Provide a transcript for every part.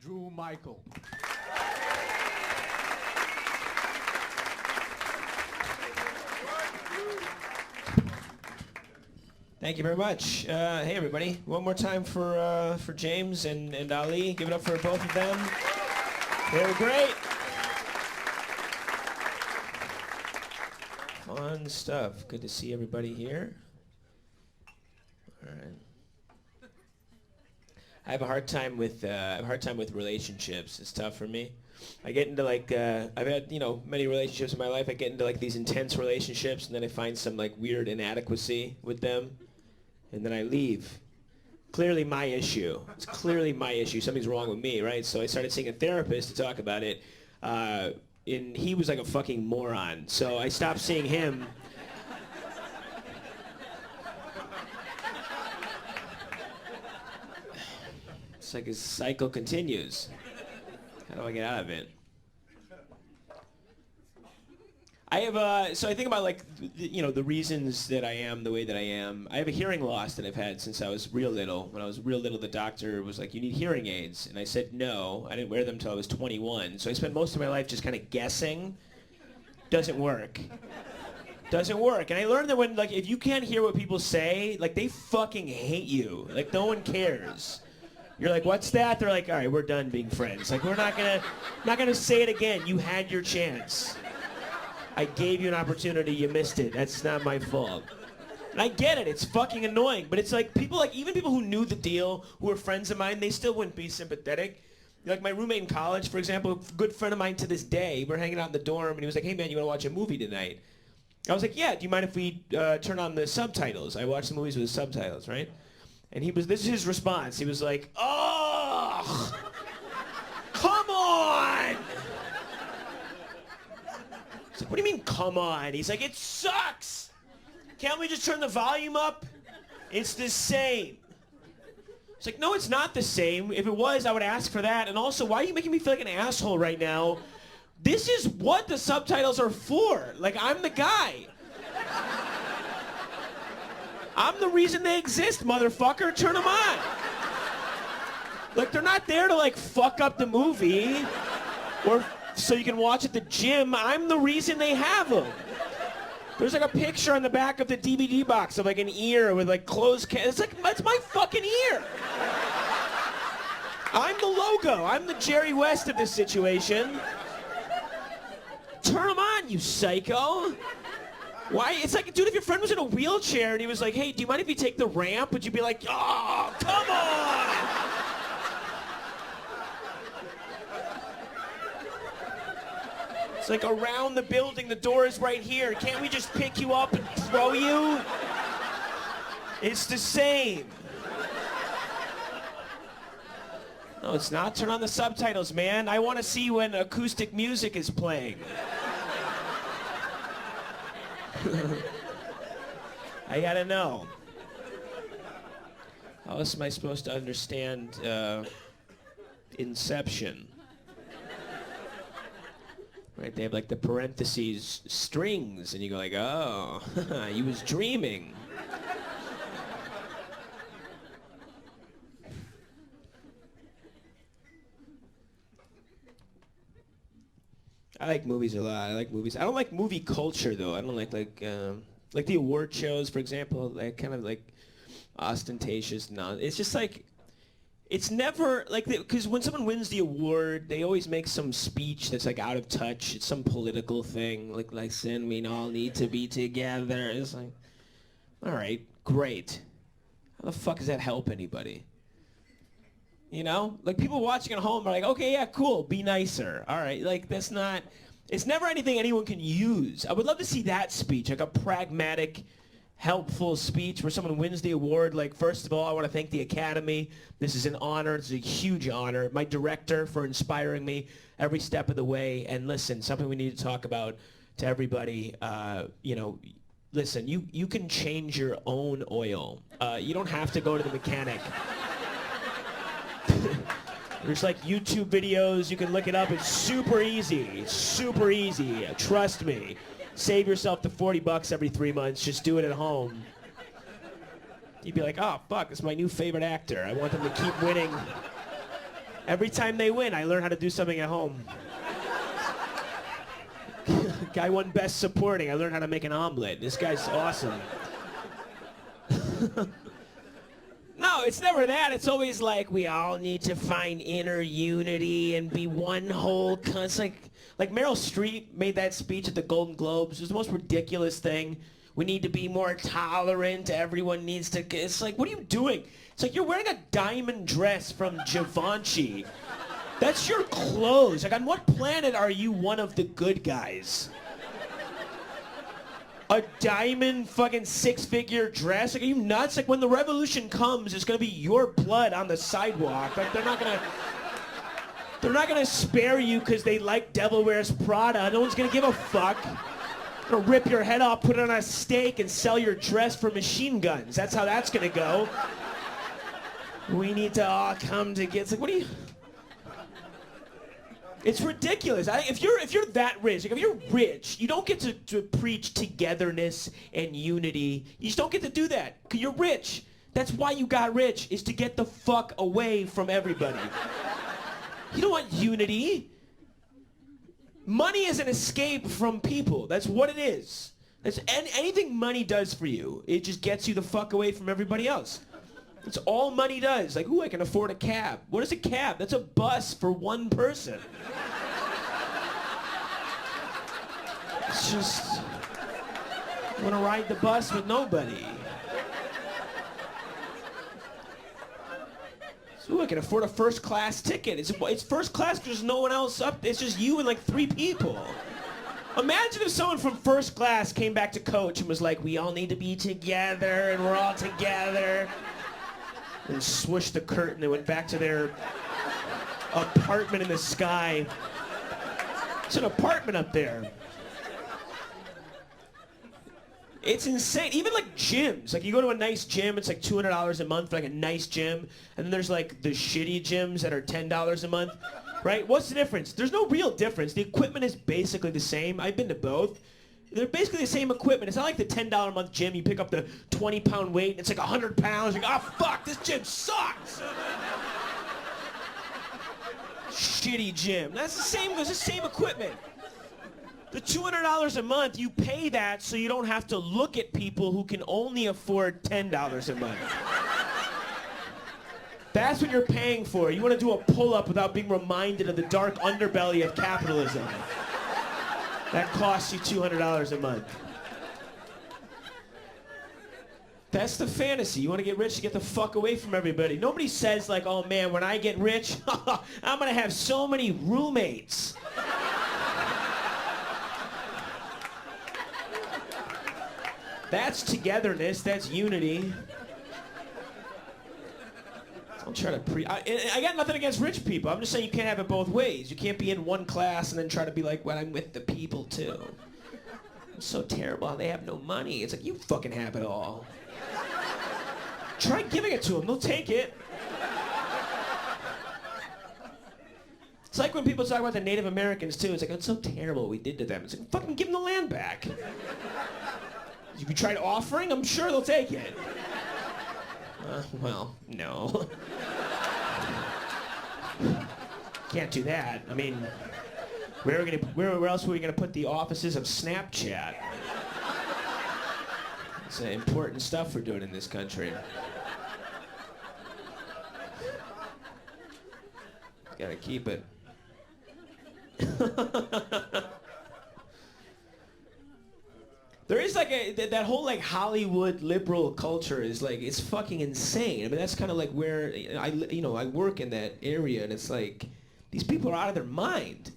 Drew Michael. Thank you very much. Hey, everybody. One more time for James and Ali. Give it up for both of them. They were great. Fun stuff. Good to see everybody here. All right. I have a hard time with relationships. It's tough for me. I get into like I've had many relationships in my life. I get into like these intense relationships, and then I find some like weird inadequacy with them, and then I leave. Clearly my issue. It's clearly my issue. Something's wrong with me, right? So I started seeing a therapist to talk about it. And he was like a fucking moron. So I stopped seeing him. It's like his cycle continues. How do I get out of it? I have so I think about like the reasons that I am the way that I am. I have a hearing loss that I've had since I was real little. When I was real little, the doctor was like, "You need hearing aids," and I said no. I didn't wear them until I was 21. So I spent most of my life just kind of guessing. Doesn't work. Doesn't work. And I learned that when like if you can't hear what people say, like they fucking hate you. Like no one cares. You're like, "What's that?" They're like, "All right, we're done being friends. Like we're not gonna say it again. You had your chance. I gave you an opportunity, you missed it. That's not my fault." And I get it, it's fucking annoying, but it's like people even people who knew the deal, who were friends of mine, they still wouldn't be sympathetic. Like my roommate in college, for example, a good friend of mine to this day, we're hanging out in the dorm, and he was like, "Hey man, you wanna watch a movie tonight?" I was like, "Yeah, do you mind if we turn on the subtitles?" I watch the movies with the subtitles, right? And this is his response. He was like, "Oh, come on!" Like, "What do you mean, come on?" He's like, "It sucks. Can't we just turn the volume up? It's the same." It's like, "No, it's not the same. If it was, I would ask for that. And also, why are you making me feel like an asshole right now? This is what the subtitles are for. Like, I'm the guy. I'm the reason they exist, motherfucker. Turn them on." Like, they're not there to, like, fuck up the movie or so you can watch at the gym. I'm the reason they have them. There's like a picture on the back of the DVD box of like an ear with like closed it's like, that's my fucking ear. I'm the logo. I'm the Jerry West of this situation. Turn them on, you psycho. Why? It's like, dude, if your friend was in a wheelchair and he was like, "Hey, do you mind if you take the ramp?" Would you be like, "Oh, come on!" It's like around the building, the door is right here. Can't we just pick you up and throw you? It's the same. No, it's not. Turn on the subtitles, man. I want to see when acoustic music is playing. I gotta know. How else am I supposed to understand Inception? Right, they have like the parentheses strings, and you go like, "Oh, he was dreaming." I like movies a lot. I like movies. I don't like movie culture though. I don't like the award shows, for example. Like kind of like ostentatious. No, it's just like. It's never like, because when someone wins the award, they always make some speech that's like out of touch. It's some political thing, like "Listen, we all need to be together." It's like, all right, great. How the fuck does that help anybody? You know, like people watching at home are like, "Okay, yeah, cool, be nicer." All right, like that's not. It's never anything anyone can use. I would love to see that speech, like a pragmatic, helpful speech where someone wins the award. Like, first of all, I want to thank the Academy. This is an honor. It's a huge honor. My director for inspiring me every step of the way. And listen, something we need to talk about to everybody, listen, you can change your own oil. You don't have to go to the mechanic. There's like YouTube videos. You can look it up. It's super easy. It's super easy. Trust me. Save yourself the $40 every 3 months. Just do it at home. You'd be like, "Oh, fuck, this is my new favorite actor. I want them to keep winning Every time they win, I learn how to do something at home. Guy won Best Supporting. I learned how to make an omelet. This guy's awesome. No, it's never that. It's always like we all need to find inner unity and be one whole. It's like Meryl Streep made that speech at the Golden Globes. It was the most ridiculous thing. We need to be more tolerant. Everyone needs to. It's like, what are you doing? It's like you're wearing a diamond dress from Givenchy. That's your clothes. Like, on what planet are you one of the good guys? A diamond fucking six-figure dress? Like, are you nuts? Like, when the revolution comes, it's gonna be your blood on the sidewalk. Like, they're not gonna spare you because they like Devil Wears Prada. No one's gonna give a fuck. They're gonna rip your head off, put it on a stake, and sell your dress for machine guns. That's how that's gonna go. We need to all come together. It's like, what are you... It's ridiculous. If you're that rich, like if you're rich, you don't get to preach togetherness and unity. You just don't get to do that, because you're rich. That's why you got rich, is to get the fuck away from everybody. You don't want unity. Money is an escape from people. That's what it is. That's anything money does for you. It just gets you the fuck away from everybody else. That's all money does. Like, ooh, I can afford a cab. What is a cab? That's a bus for one person. It's just, you want to ride the bus with nobody. So, ooh, I can afford a first class ticket. It's first class because there's no one else up. It's just you and like 3 people. Imagine if someone from first class came back to coach and was like, we all need to be together and we're all together. And swished the curtain. They went back to their apartment in the sky. It's an apartment up there. It's insane. Even like gyms. Like you go to a nice gym, it's like $200 a month for like a nice gym. And then there's like the shitty gyms that are $10 a month. Right? What's the difference? There's no real difference. The equipment is basically the same. I've been to both. They're basically the same equipment. It's not like the $10 a month gym. You pick up the 20-pound weight, and it's like 100 pounds. You're like, oh, fuck, this gym sucks. Shitty gym. That's the same. It's the same equipment. The $200 a month, you pay that so you don't have to look at people who can only afford $10 a month. That's what you're paying for. You want to do a pull-up without being reminded of the dark underbelly of capitalism. That costs you $200 a month. That's the fantasy. You want to get rich to get the fuck away from everybody. Nobody says like, oh man, when I get rich, I'm going to have so many roommates. That's togetherness. That's unity. I'll try to I got nothing against rich people. I'm just saying you can't have it both ways. You can't be in one class and then try to be like, well, I'm with the people too. It's so terrible. They have no money. It's like, you fucking have it all. Try giving it to them. They'll take it. It's like when people talk about the Native Americans too. It's like, it's so terrible what we did to them. It's like, fucking give them the land back. If you tried offering, I'm sure they'll take it. Well, no. Can't do that. I mean, where else were we gonna put the offices of Snapchat? It's important stuff we're doing in this country. Gotta keep it. There is like that whole like Hollywood liberal culture is like, it's fucking insane. I mean, that's kind of like where I work in that area, and it's like these people are out of their mind.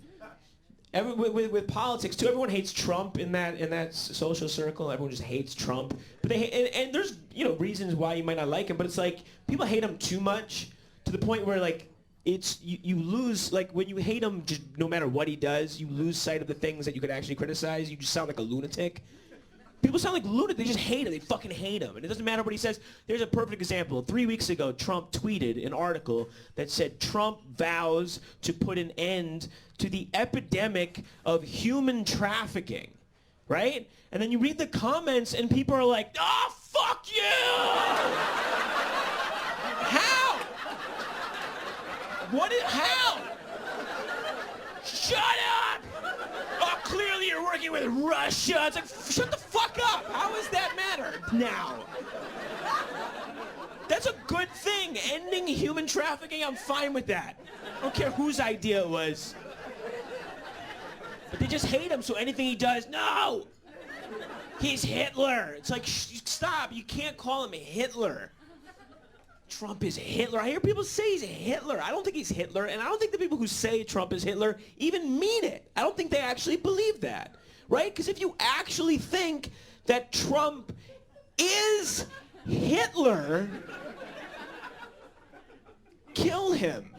With politics too, everyone hates Trump in that social circle. Everyone just hates Trump, but and there's reasons why you might not like him, but it's like people hate him too much to the point where like it's you lose, like when you hate him, just no matter what he does, you lose sight of the things that you could actually criticize. You just sound like a lunatic. People sound like lunatics. They just hate him. They fucking hate him. And it doesn't matter what he says. There's a perfect example. 3 weeks ago, Trump tweeted an article that said Trump vows to put an end to the epidemic of human trafficking, right? And then you read the comments and people are like, oh, fuck you! How? How? Shut up! Oh, clearly you're working with Russia. It's like, shut the fuck up. How does that matter now? That's a good thing. Ending human trafficking, I'm fine with that. I don't care whose idea it was. But they just hate him, so anything he does, no! He's Hitler. It's like, stop. You can't call him Hitler. Trump is Hitler. I hear people say he's Hitler. I don't think he's Hitler, and I don't think the people who say Trump is Hitler even mean it. I don't think they actually believe that, right? Because if you actually think that Trump is Hitler, kill him.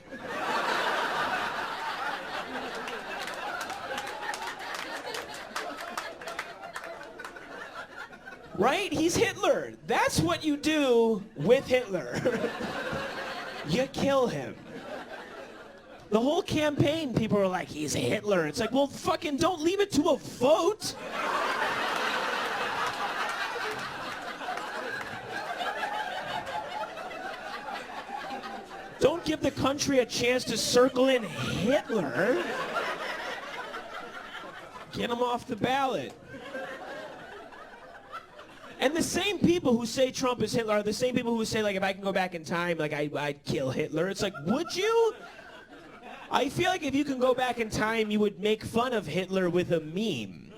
Right? He's Hitler. That's what you do with Hitler. You kill him. The whole campaign, people are like, he's Hitler. It's like, well, fucking don't leave it to a vote. Don't give the country a chance to circle in Hitler. Get him off the ballot. And the same people who say Trump is Hitler are the same people who say, like, if I can go back in time, like, I'd kill Hitler. It's like, would you? I feel like if you can go back in time, you would make fun of Hitler with a meme.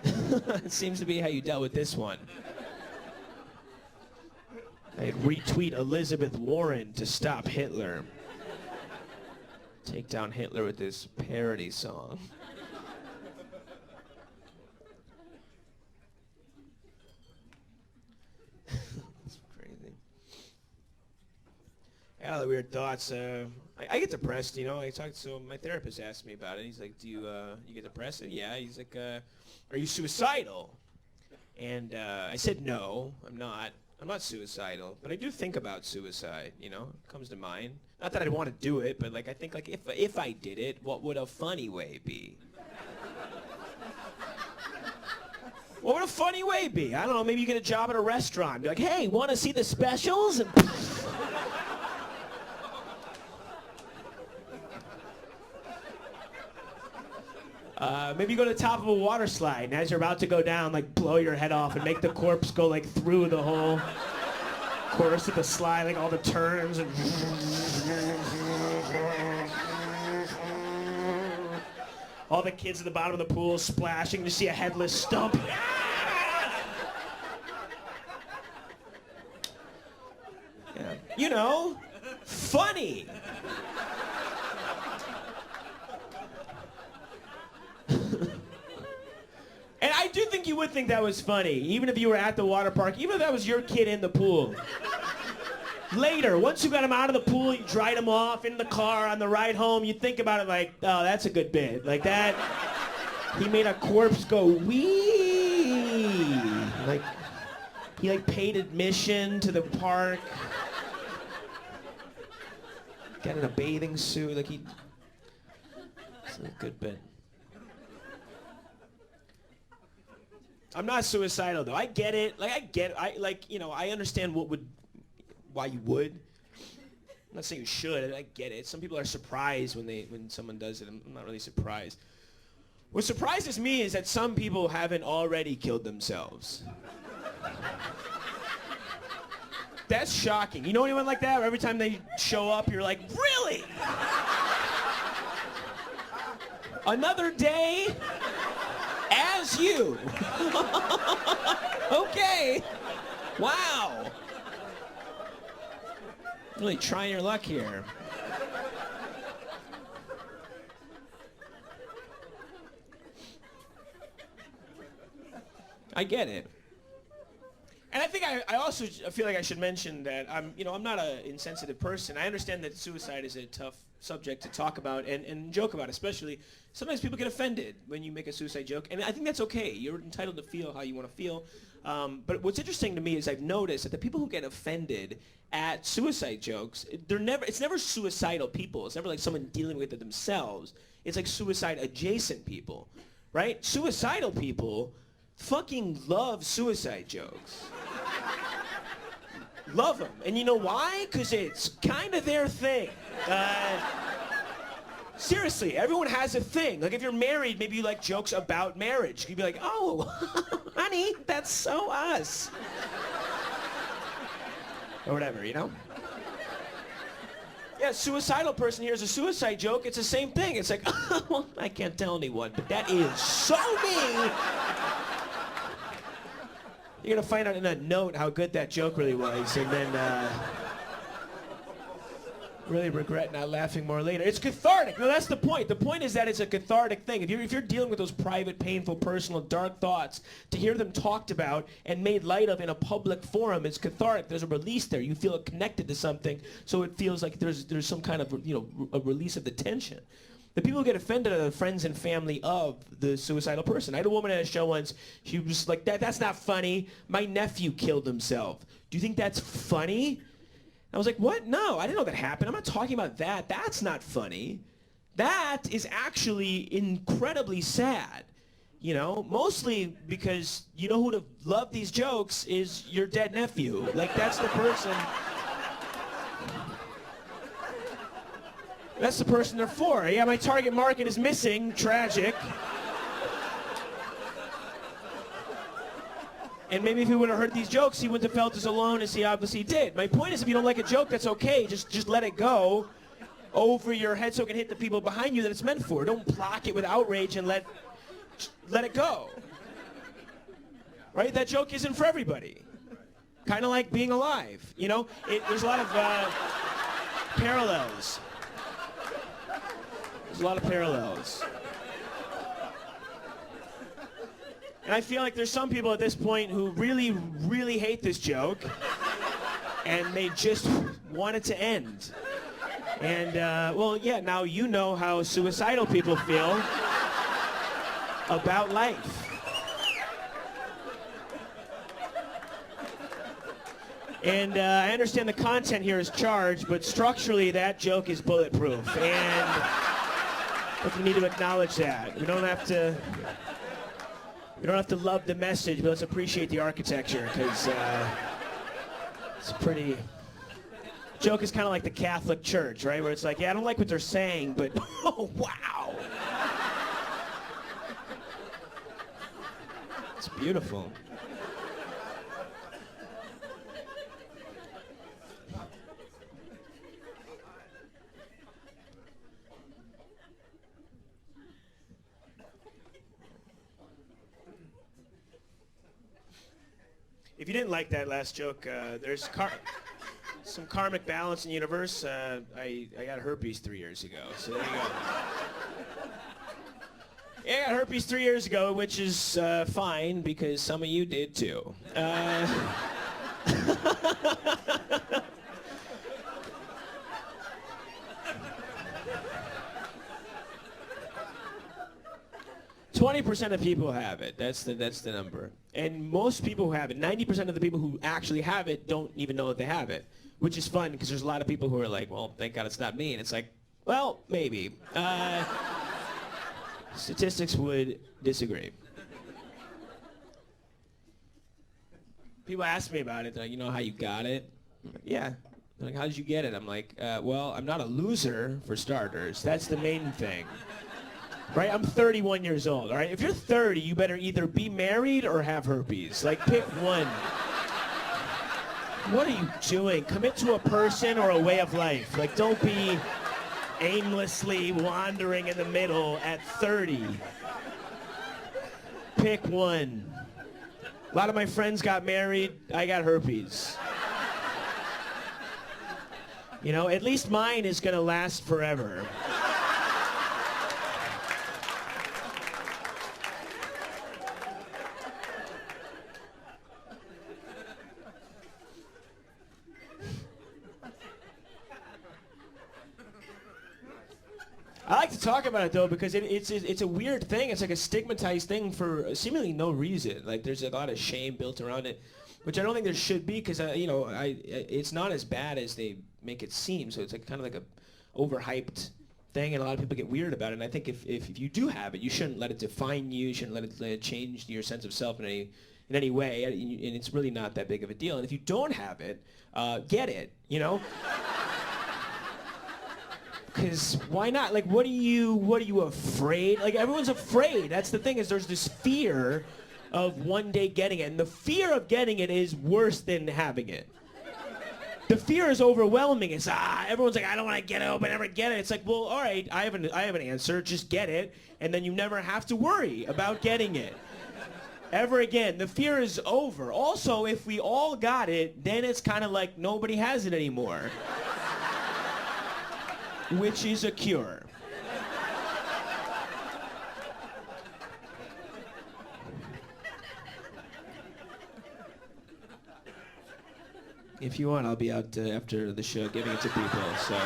It seems to be how you dealt with this one. I'd retweet Elizabeth Warren to stop Hitler. Take down Hitler with this parody song. I got all the weird thoughts. I get depressed, you know. So my therapist asked me about it. He's like, "Do you get depressed?" And yeah. He's like, "Are you suicidal?" And I said, "No, I'm not. I'm not suicidal, but I do think about suicide. You know, it comes to mind. Not that I'd want to do it, but like I think like if I did it, what would a funny way be?" What would a funny way be? I don't know. Maybe you get a job at a restaurant. Be like, "Hey, want to see the specials?" And maybe you go to the top of a water slide, and as you're about to go down, like blow your head off and make the corpse go like through the whole course of the slide, like all the turns and all the kids at the bottom of the pool splashing to see a headless stump. Yeah. You know, funny. And I do think you would think that was funny, even if you were at the water park, even if that was your kid in the pool. Later, once you got him out of the pool, you dried him off in the car on the ride home, you think about it like, oh, that's a good bit. Like that, he made a corpse go wee. Like, he like paid admission to the park. Got in a bathing suit, like it's a good bit. I'm not suicidal though. I get it. I understand why you would. I'm not saying you should. I get it. Some people are surprised when someone does it. I'm not really surprised. What surprises me is that some people haven't already killed themselves. That's shocking. You know anyone like that? Where every time they show up, you're like, really? Another day? As you. Okay. Wow. Really trying your luck here. I get it. And I think I also feel like I should mention that I'm not an insensitive person. I understand that suicide is a tough subject to talk about and joke about, especially. Sometimes people get offended when you make a suicide joke, and I think that's okay. You're entitled to feel how you want to feel. But what's interesting to me is I've noticed that the people who get offended at suicide jokes, it's never suicidal people. It's never like someone dealing with it themselves. It's like suicide adjacent people, right? Suicidal people fucking love suicide jokes. love them. And you know why? Because it's kind of their thing. Seriously, everyone has a thing. Like if you're married, maybe you like jokes about marriage. You'd be like, oh, honey, that's so us. Or whatever, you know? Yeah, suicidal person hears a suicide joke, it's the same thing. It's like, oh, well, I can't tell anyone, but that is so me. You're gonna find out in a note how good that joke really was, and then really regret not laughing more later. It's cathartic. No, that's the point. The point is that it's a cathartic thing. If you're dealing with those private, painful, personal, dark thoughts, to hear them talked about and made light of in a public forum, it's cathartic. There's a release there. You feel connected to something, so it feels like there's some kind of a release of the tension. The people who get offended are the friends and family of the suicidal person. I had a woman at a show once. She was like, that's not funny. My nephew killed himself. Do you think that's funny? I was like, what? No, I didn't know that happened. I'm not talking about that. That's not funny. That is actually incredibly sad. You know, mostly because you know who to love these jokes is your dead nephew. Like, that's the person. That's the person they're for. Yeah, my target market is missing. Tragic. And maybe if he would have heard these jokes, he wouldn't have felt as alone as he obviously did. My point is, if you don't like a joke, that's okay. Just let it go over your head so it can hit the people behind you that it's meant for. Don't block it with outrage and let it go. Right? That joke isn't for everybody. Kind of like being alive. You know, there's a lot of parallels. There's a lot of parallels. And I feel like there's some people at this point who really, really hate this joke, and they just want it to end. And, well, yeah, now you know how suicidal people feel about life. And I understand the content here is charged, but structurally that joke is bulletproof. And I think we need to acknowledge that. We don't have to love the message, but let's appreciate the architecture, because it's pretty. Joke is kind of like the Catholic Church, right? Where it's like, yeah, I don't like what they're saying, but oh, wow. It's beautiful. If you didn't like that last joke, there's some karmic balance in the universe. I got herpes 3 years ago, so there you go. Yeah, I got herpes 3 years ago, which is fine because some of you did too. 20% of people have it. That's the number. And most people who have it, 90% of the people who actually have it don't even know that they have it, which is fun because there's a lot of people who are like, well, thank God it's not me. And it's like, well, maybe. Statistics would disagree. People ask me about it. They're like, you know how you got it? I'm like, yeah. They're like, how did you get it? I'm like, well, I'm not a loser, for starters. That's the main thing. Right? I'm 31 years old, all right? If you're 30, you better either be married or have herpes. Like, pick one. What are you doing? Commit to a person or a way of life. Like, don't be aimlessly wandering in the middle at 30. Pick one. A lot of my friends got married. I got herpes. You know, at least mine is going to last forever. I like to talk about it though because it's a weird thing. It's like a stigmatized thing for seemingly no reason. Like there's a lot of shame built around it, which I don't think there should be because it's not as bad as they make it seem. So it's like kind of like a overhyped thing, and a lot of people get weird about it. And I think if you do have it, you shouldn't let it define you. You shouldn't let it change your sense of self in in any way, and it's really not that big of a deal. And if you don't have it, get it, you know? Because why not? Like, what are you afraid? Like, everyone's afraid. That's the thing, is there's this fear of one day getting it. And the fear of getting it is worse than having it. The fear is overwhelming. It's, everyone's like, I don't want to get it, but never get it. It's like, well, all right, I have an answer. Just get it, and then you never have to worry about getting it ever again. The fear is over. Also, if we all got it, then it's kind of like nobody has it anymore. Which is a cure. If you want, I'll be out after the show giving it to people, so.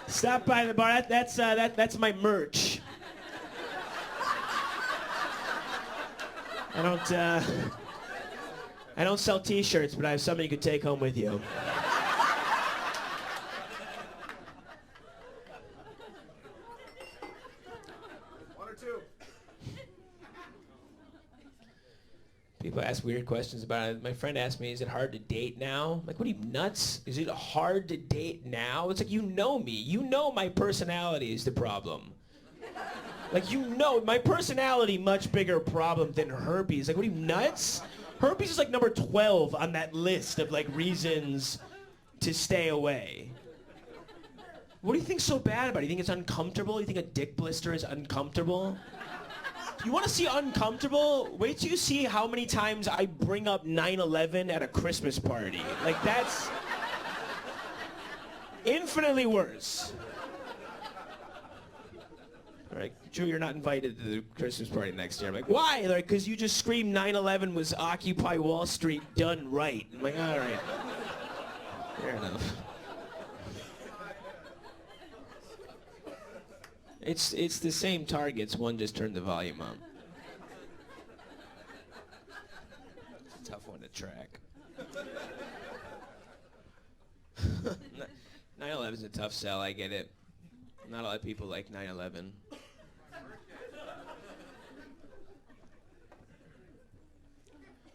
Stop by the bar. That's my merch. I don't sell t-shirts, but I have something you could take home with you. People ask weird questions about it. My friend asked me, is it hard to date now? I'm like, what are you, nuts? Is it hard to date now? It's like, you know me. You know my personality is the problem. Like, you know, my personality much bigger problem than herpes. Like, what are you, nuts? Herpes is like number 12 on that list of like reasons to stay away. What do you think's so bad about it? You think it's uncomfortable? You think a dick blister is uncomfortable? You want to see uncomfortable? Wait till you see how many times I bring up 9/11 at a Christmas party. Like, that's infinitely worse. All right, Drew, you're not invited to the Christmas party next year. I'm like, why? Like, because you just screamed 9/11 was Occupy Wall Street done right. I'm like, all right. Fair enough. It's the same targets, one just turned the volume up. It's a tough one to track. 9/11 is a tough sell, I get it. Not a lot of people like 9/11.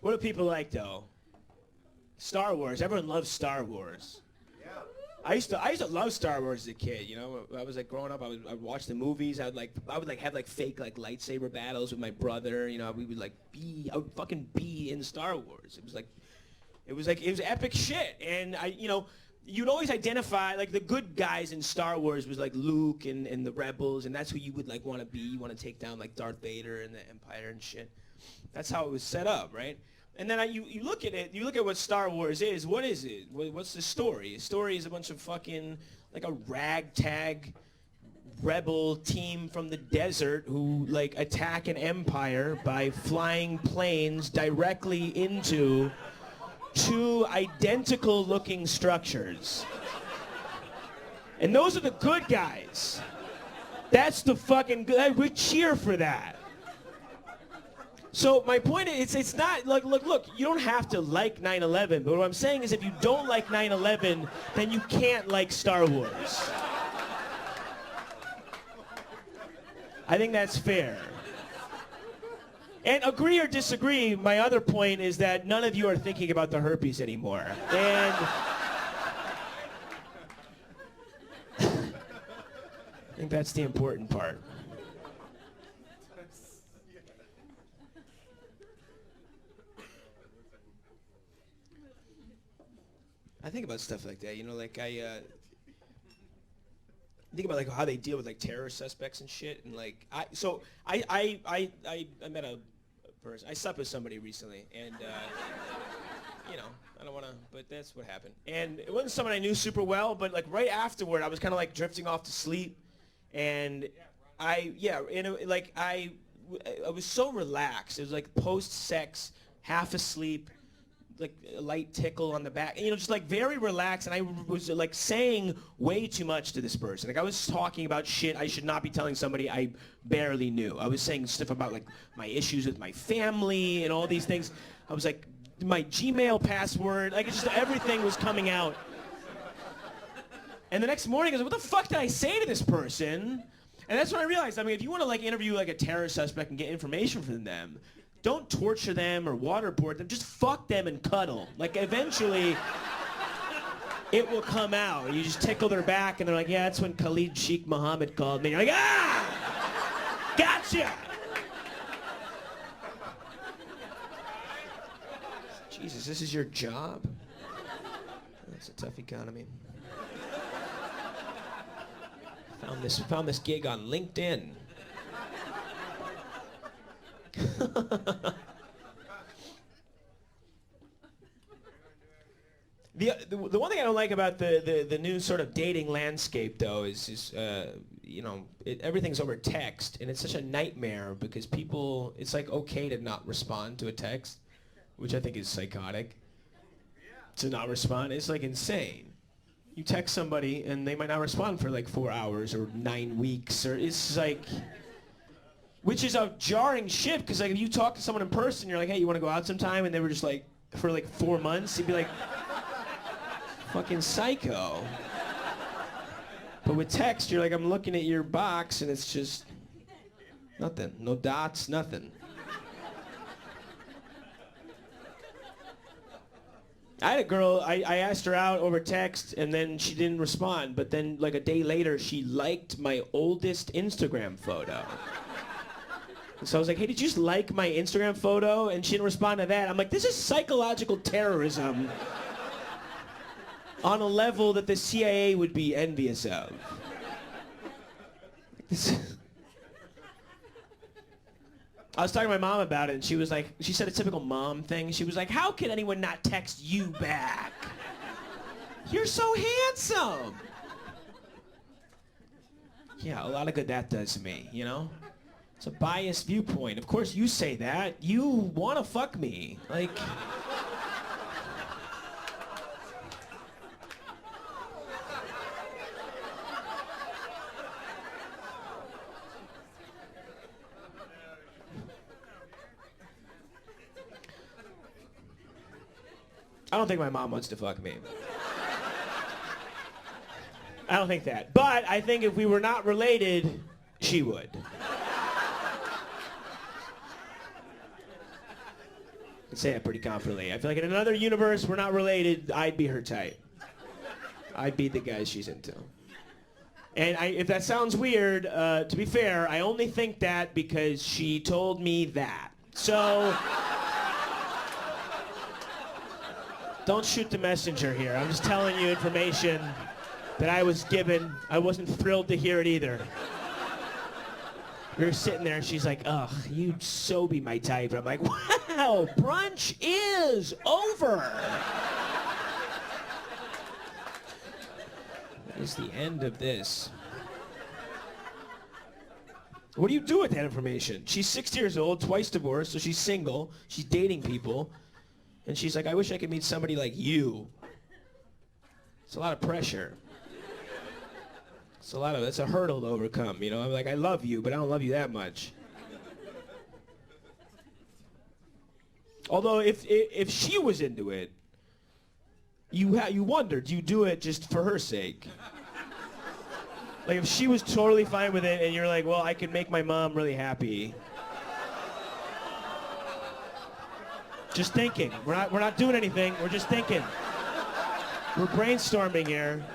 What do people like, though? Star Wars. Everyone loves Star Wars. I used to love Star Wars as a kid. You know, I was like growing up. I would watch the movies. I would have like fake like lightsaber battles with my brother. You know, I would fucking be in Star Wars. It was epic shit. And you'd always identify like the good guys in Star Wars was like Luke and the rebels, and that's who you would like want to be. You want to take down like Darth Vader and the Empire and shit. That's how it was set up, right? And then you look at it, you look at what Star Wars is. What is it? What's the story? The story is a bunch of fucking, like a ragtag rebel team from the desert who like attack an empire by flying planes directly into two identical looking structures. And those are the good guys. That's the fucking good, we cheer for that. So my point is, it's not, like, look, you don't have to like 9/11, but what I'm saying is if you don't like 9/11, then you can't like Star Wars. I think that's fair. And agree or disagree, my other point is that none of you are thinking about the herpes anymore. And I think that's the important part. I think about stuff like that, like I think about like how they deal with like terror suspects and shit, and like I met a person. I slept with somebody recently, and I don't want to, but that's what happened. And it wasn't someone I knew super well, but like right afterward, I was kind of like drifting off to sleep, and I was so relaxed. It was like post-sex, half asleep, like a light tickle on the back, just like very relaxed, and I was like saying way too much to this person. Like I was talking about shit I should not be telling somebody I barely knew. I was saying stuff about like my issues with my family and all these things. I was like, my Gmail password, like it's just everything was coming out. And the next morning I was like, what the fuck did I say to this person? And that's when I realized, I mean, if you want to like interview like a terror suspect and get information from them, don't torture them or waterboard them. Just fuck them and cuddle. Like eventually, it will come out. You just tickle their back and they're like, yeah, that's when Khalid Sheikh Mohammed called me. And you're like, ah, gotcha. Jesus, this is your job? That's a tough economy. Found this gig on LinkedIn. The one thing I don't like about the new sort of dating landscape, though, is you know, everything's over text, and it's such a nightmare because people, it's like okay to not respond to a text, which I think is psychotic. To not respond, it's like insane. You text somebody and they might not respond for like 4 hours or 9 weeks, or it's like, which is a jarring shift because like if you talk to someone in person, you're like, hey, you want to go out sometime? And they were just like, for like 4 months, you'd be like, fucking psycho. But with text, you're like, I'm looking at your box and it's just nothing, no dots, nothing. I had a girl, I asked her out over text and then she didn't respond, but then like a day later she liked my oldest Instagram photo. And so I was like, hey, did you just like my Instagram photo? And she didn't respond to that. I'm like, this is psychological terrorism on a level that the CIA would be envious of. I was talking to my mom about it, and she was like, she said a typical mom thing. She was like, how can anyone not text you back? You're so handsome. Yeah, a lot of good that does to me, you know? It's a biased viewpoint. Of course you say that. You want to fuck me. Like... I don't think my mom wants to fuck me. I don't think that. But I think if we were not related, she would. I can say that pretty confidently. I feel like in another universe, we're not related, I'd be her type. I'd be the guy she's into. And if that sounds weird, to be fair, I only think that because she told me that. So... don't shoot the messenger here. I'm just telling you information that I was given. I wasn't thrilled to hear it either. We were sitting there and she's like, ugh, you'd so be my type. And I'm like, wow, brunch is over. That is the end of this. What do you do with that information? She's 60 years old, twice divorced, so she's single. She's dating people. And she's like, I wish I could meet somebody like you. It's a lot of pressure. It's a hurdle to overcome, you know? I'm like, I love you, but I don't love you that much. Although if she was into it, you wondered, do you do it just for her sake? Like if she was totally fine with it and you're like, well, I can make my mom really happy. Just thinking. We're not doing anything. We're just thinking. We're brainstorming here.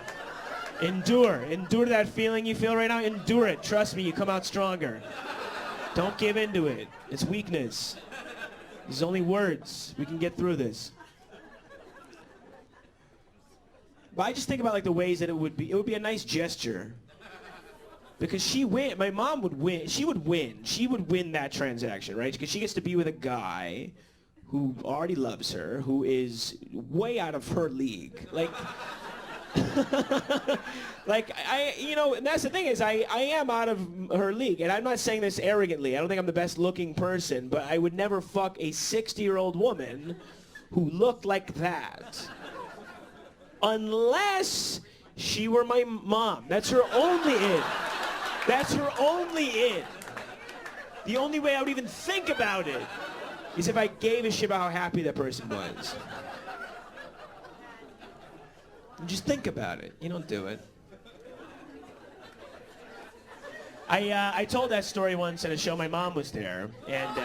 Endure. Endure that feeling you feel right now. Endure it. Trust me, you come out stronger. Don't give into it. It's weakness. These only words. We can get through this. But I just think about like the ways that it would be a nice gesture. Because my mom would win. She would win. She would win that transaction, right? Because she gets to be with a guy who already loves her, who is way out of her league. Like, you know, and that's the thing is I am out of her league, and I'm not saying this arrogantly. I don't think I'm the best looking person, but I would never fuck a 60-year-old woman who looked like that. Unless she were my mom. That's her only in. That's her only in. The only way I would even think about it is if I gave a shit about how happy that person was. And just think about it. You don't do it. I told that story once at a show. My mom was there, and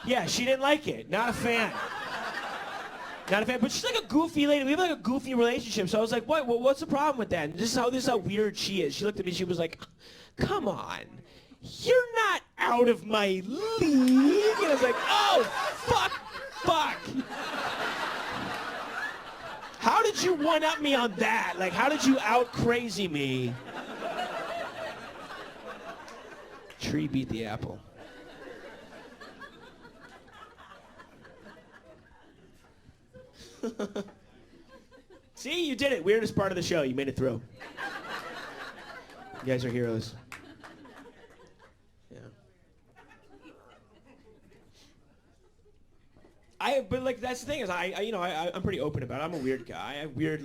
yeah, she didn't like it. Not a fan. Not a fan. But she's like a goofy lady. We have like a goofy relationship. So I was like, what? What's the problem with that? And this is how weird she is. She looked at me. She was like, come on. You're not out of my league. And I was like, oh, fuck. How did you one-up me on that? Like, how did you out-crazy me? Tree beat the apple. See, you did it. Weirdest part of the show. You made it through. You guys are heroes. Yeah. But like that's the thing is I'm pretty open about it. I'm a weird guy. I have weird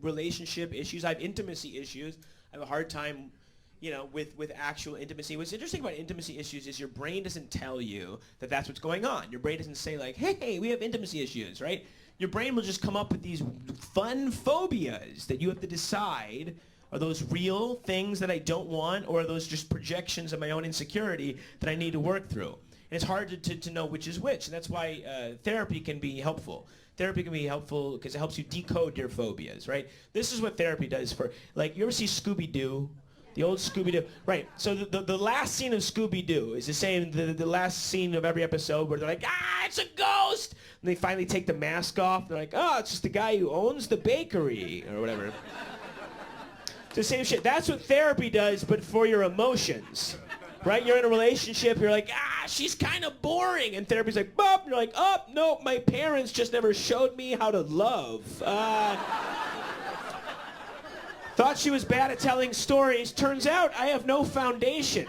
relationship issues. I have intimacy issues. I have a hard time, with actual intimacy. What's interesting about intimacy issues is your brain doesn't tell you that that's what's going on. Your brain doesn't say like, hey, we have intimacy issues, right? Your brain will just come up with these fun phobias that you have to decide, are those real things that I don't want, or are those just projections of my own insecurity that I need to work through? And it's hard to know which is which, and that's why therapy can be helpful. Therapy can be helpful because it helps you decode your phobias, right? This is what therapy does for, like, you ever see Scooby-Doo? The old Scooby-Doo. Right, so the last scene of Scooby-Doo is the same, the last scene of every episode where they're like, it's a ghost! And they finally take the mask off. They're like, oh, it's just the guy who owns the bakery, or whatever. It's the same shit. That's what therapy does, but for your emotions. Right, you're in a relationship, you're like, she's kind of boring. And therapy's like, bop, and you're like, oh, no, my parents just never showed me how to love. Thought she was bad at telling stories. Turns out I have no foundation.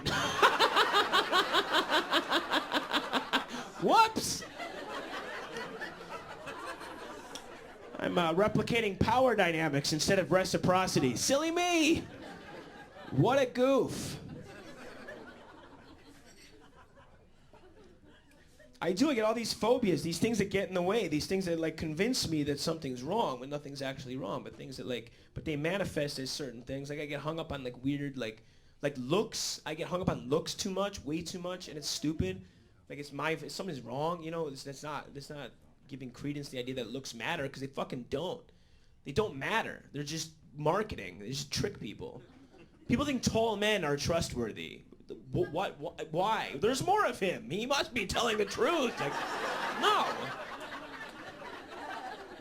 Whoops. I'm replicating power dynamics instead of reciprocity. Silly me. What a goof. I get all these phobias, these things that get in the way, these things that like convince me that something's wrong when nothing's actually wrong, but things that but they manifest as certain things. Like I get hung up on like weird like looks. I get hung up on looks too much, way too much, and it's stupid. Like if something's wrong, that's not giving credence to the idea that looks matter, because they fucking don't. They don't matter. They're just marketing. They just trick people. People think tall men are trustworthy. What? Why? There's more of him. He must be telling the truth. Like, no.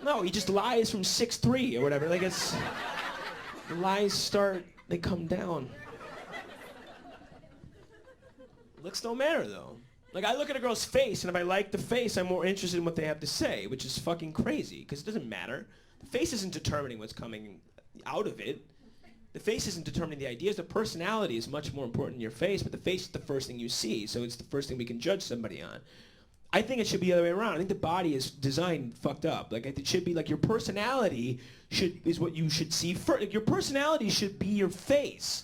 No, he just lies from 6'3" or whatever. Like the lies they come down. Looks don't matter though. Like I look at a girl's face, and if I like the face, I'm more interested in what they have to say, which is fucking crazy, because it doesn't matter. The face isn't determining what's coming out of it. The face isn't determining the ideas. The personality is much more important than your face, but the face is the first thing you see, so it's the first thing we can judge somebody on. I think it should be the other way around. I think the body is designed fucked up. Like it should be like your personality is what you should see first. Like, your personality should be your face.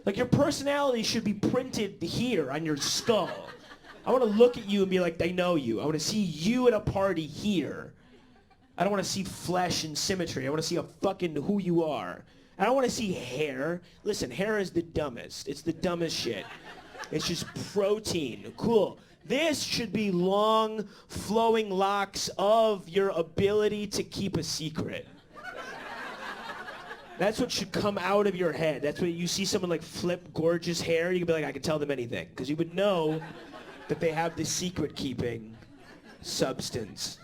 Like your personality should be printed here on your skull. I want to look at you and be like, I know you. I want to see you at a party here. I don't want to see flesh and symmetry. I want to see a fucking who you are. I don't want to see hair. Listen, hair is the dumbest. It's the dumbest shit. It's just protein. Cool. This should be long, flowing locks of your ability to keep a secret. That's what should come out of your head. That's when you see someone like flip gorgeous hair, you can be like, I can tell them anything. Because you would know that they have this secret-keeping substance.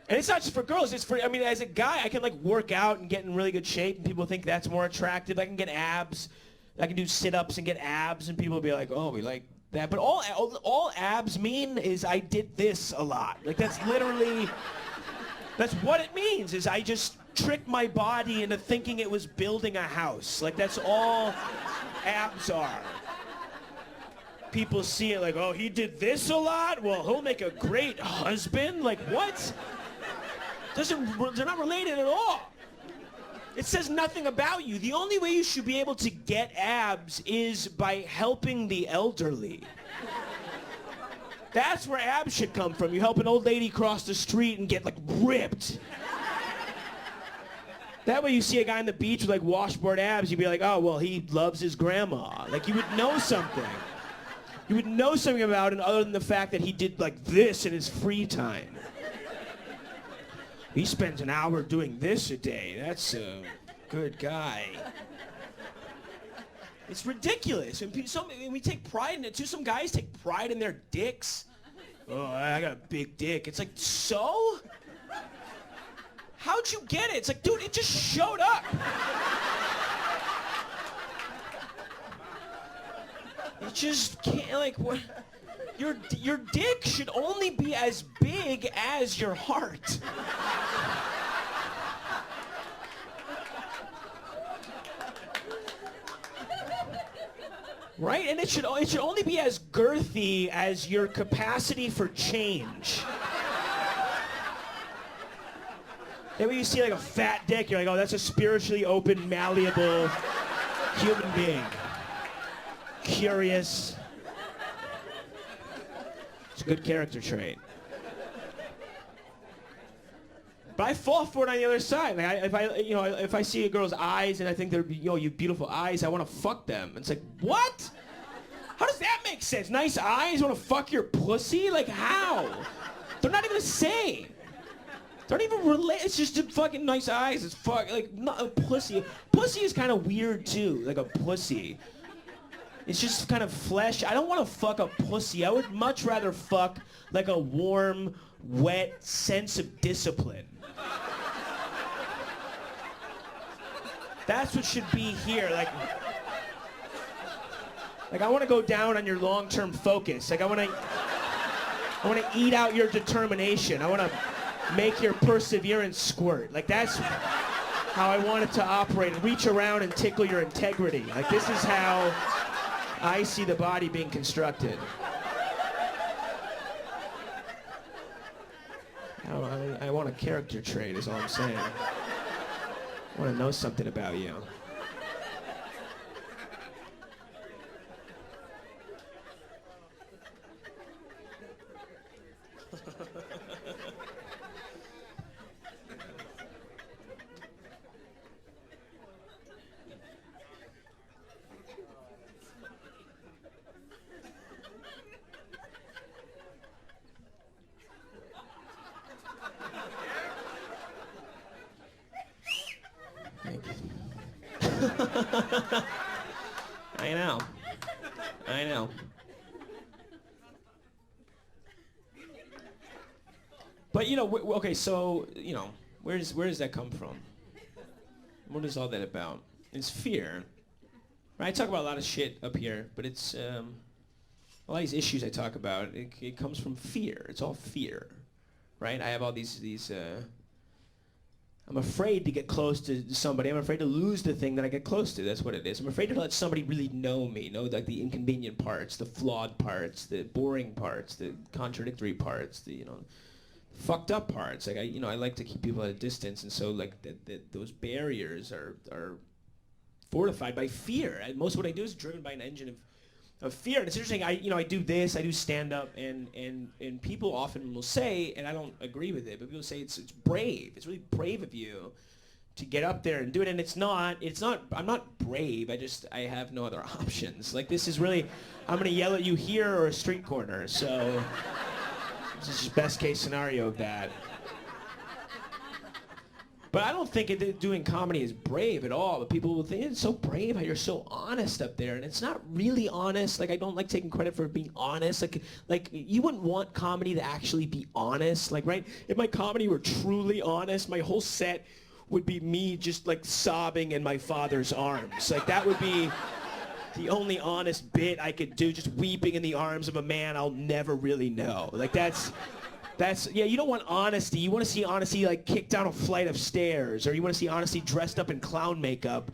And it's not just for girls, it's for, as a guy, I can like work out and get in really good shape, and people think that's more attractive. I can get abs. I can do sit-ups and get abs, and people will be like, oh, we like that. But all abs mean is I did this a lot. Like that's literally, that's what it means, is I just tricked my body into thinking it was building a house. Like that's all abs are. People see it like, oh, he did this a lot? Well, he'll make a great husband? Like what? They're not related at all. It says nothing about you. The only way you should be able to get abs is by helping the elderly. That's where abs should come from. You help an old lady cross the street and get like ripped. That way you see a guy on the beach with like washboard abs, you'd be like, oh, well, he loves his grandma. Like you would know something. You would know something about him other than the fact that he did like this in his free time. He spends an hour doing this a day. That's a good guy. It's ridiculous. And we take pride in it too. Some guys take pride in their dicks. Oh, I got a big dick. It's like, so? How'd you get it? It's like, dude, it just showed up. It just can't, like, what? Your dick should only be as big as your heart. Right? And it should only be as girthy as your capacity for change. Then when you see like a fat dick, you're like, oh, that's a spiritually open, malleable human being. Curious. It's a good character trait. But I fall for it on the other side. Like if I see a girl's eyes and I think they're, you have beautiful eyes, I want to fuck them. It's like, what? How does that make sense? Nice eyes, want to fuck your pussy? Like how? They're not even the same. They're not even related. It's just fucking nice eyes. It's like not a pussy. Pussy is kind of weird too. Like a pussy. It's just kind of flesh. I don't want to fuck a pussy. I would much rather fuck like a warm, wet sense of discipline. That's what should be here. Like I want to go down on your long-term focus. Like I want to eat out your determination. I want to make your perseverance squirt. Like that's how I want it to operate. Reach around and tickle your integrity. Like this is how I see the body being constructed. I want a character trait is all I'm saying. I want to know something about you. I know. But okay, so where does that come from? What is all that about? It's fear, right? I talk about a lot of shit up here, but it's a lot of these issues I talk about. It comes from fear. It's all fear, right? I have all these. I'm afraid to get close to somebody. I'm afraid to lose the thing that I get close to. That's what it is. I'm afraid to let somebody really know me, know like the inconvenient parts, the flawed parts, the boring parts, the contradictory parts, the fucked up parts. Like I like to keep people at a distance, and so like those barriers are fortified by fear. Most of what I do is driven by an engine of fear. And it's interesting. I do this. I do stand up, and people often will say, and I don't agree with it, but people say it's brave. It's really brave of you to get up there and do it. And it's not. I'm not brave. I have no other options. Like this is really, I'm gonna yell at you here or a street corner. So this is just best case scenario of that. But I don't think doing comedy is brave at all. But people will think it's so brave how you're so honest up there, and it's not really honest. Like I don't like taking credit for being honest. Like you wouldn't want comedy to actually be honest. Like right, if my comedy were truly honest, my whole set would be me just like sobbing in my father's arms. Like that would be the only honest bit I could do, just weeping in the arms of a man I'll never really know. Like that's you don't want honesty. You want to see honesty like kicked down a flight of stairs, or you want to see honesty dressed up in clown makeup.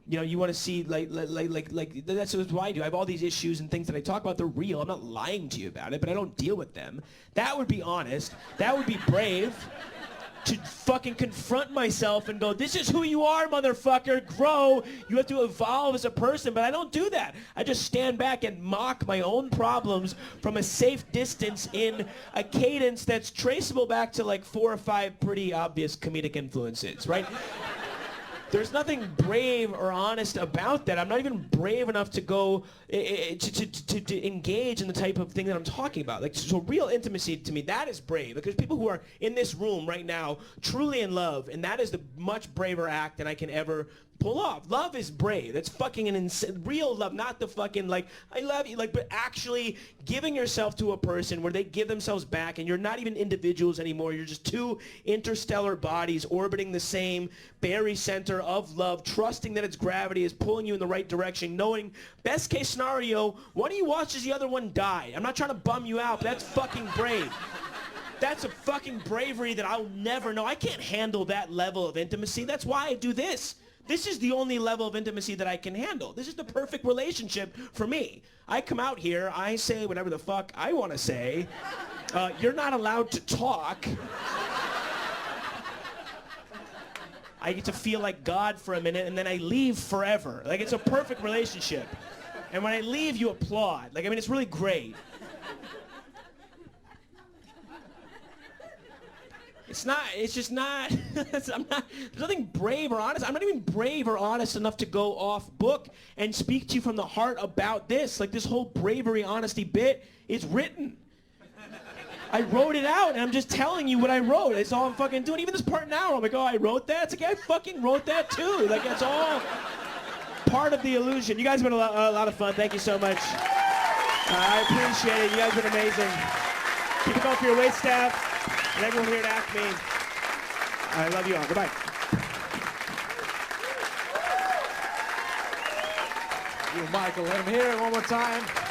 You want to see like that's what I do. I have all these issues and things that I talk about. They're real. I'm not lying to you about it, but I don't deal with them. That would be honest. That would be brave. To fucking confront myself and go, this is who you are, motherfucker, grow. You have to evolve as a person, but I don't do that. I just stand back and mock my own problems from a safe distance in a cadence that's traceable back to like 4 or 5 pretty obvious comedic influences, right? There's nothing brave or honest about that. I'm not even brave enough to go to engage in the type of thing that I'm talking about. Like, so real intimacy to me, that is brave. Because people who are in this room right now truly in love, and that is the much braver act than I can ever pull off. Love is brave. That's fucking an insane, real love, not the fucking like, I love you, like, but actually giving yourself to a person where they give themselves back and you're not even individuals anymore. You're just two interstellar bodies orbiting the same barycenter of love, trusting that its gravity is pulling you in the right direction, knowing best case scenario, one of you watches the other one die. I'm not trying to bum you out, but that's fucking brave. That's a fucking bravery that I'll never know. I can't handle that level of intimacy. That's why I do this. This is the only level of intimacy that I can handle. This is the perfect relationship for me. I come out here, I say whatever the fuck I want to say. You're not allowed to talk. I get to feel like God for a minute, and then I leave forever. Like, it's a perfect relationship. And when I leave, you applaud. Like, I mean, it's really great. It's just not, there's nothing brave or honest. I'm not even brave or honest enough to go off book and speak to you from the heart about this. Like, this whole bravery, honesty bit is written. I wrote it out, and I'm just telling you what I wrote. That's all I'm fucking doing. Even this part now, I'm like, oh, I wrote that? It's like, I fucking wrote that too. Like, that's all part of the illusion. You guys have been a lot of fun. Thank you so much. I appreciate it. You guys have been amazing. Keep it going for your wait staff. And everyone here at Acme, I love you all. Goodbye. You, Michael, let him hear it one more time.